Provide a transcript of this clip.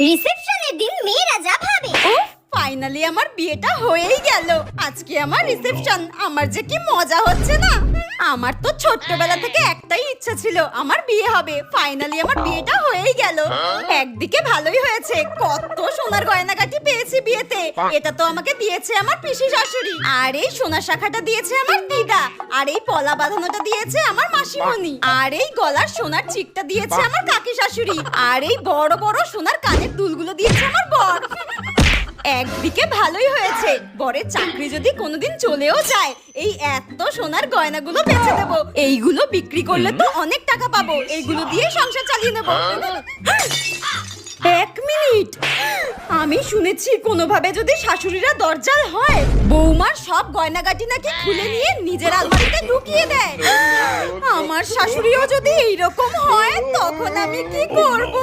রিসেপশনের দিন মেয়েরা যা ভাবে। ফাইনালি আমার বিয়েটা হয়েই গেল। আজকে আমার রিসেপশন। আমার যে কি মজা হচ্ছে না। আমার তো ছোট্টবেলা থেকে একটাই ইচ্ছা ছিল আমার বিয়ে হবে। ফাইনালি আমার বিয়েটা হয়েই গেল। একদিকে ভালোই হয়েছে, কত সোনার গয়নাগাটি পেয়েছি বিয়েতে। এটা তো আমাকে দিয়েছে আমার পিসি শাশুড়ি, আর এই সোনার শাখাটা দিয়েছে আমার দিদা, আর এই পলা বাঁধানোটা দিয়েছে আমার মাসিমণি, আর এই গলার সোনার চিকটা দিয়েছে আমার কাকি শাশুড়ি, আর এই বড় বড় সোনার কানের দুলগুলো দিয়েছে আমার বর। একদিকে ভালোই হয়েছে, বরের চাকরি যদি কোনোদিন চলেও যায়, এই এত সোনার গয়নাগুলো বেচে দেবো। এইগুলো বিক্রি করলে তো অনেক টাকা পাবো, এইগুলো দিয়ে সংসার চালিয়ে নেবো। এক মিনিট, আমি শুনেছি কোনোভাবে যদি শাশুড়িরা দরজাল হয়, বৌমার সব গয়নাগাটি নাকি খুলে নিয়ে নিজের আলমারিতে ঢুকিয়ে দেয়। আমার শাশুড়িও যদি এইরকম হয়, তখন আমি কি করবো?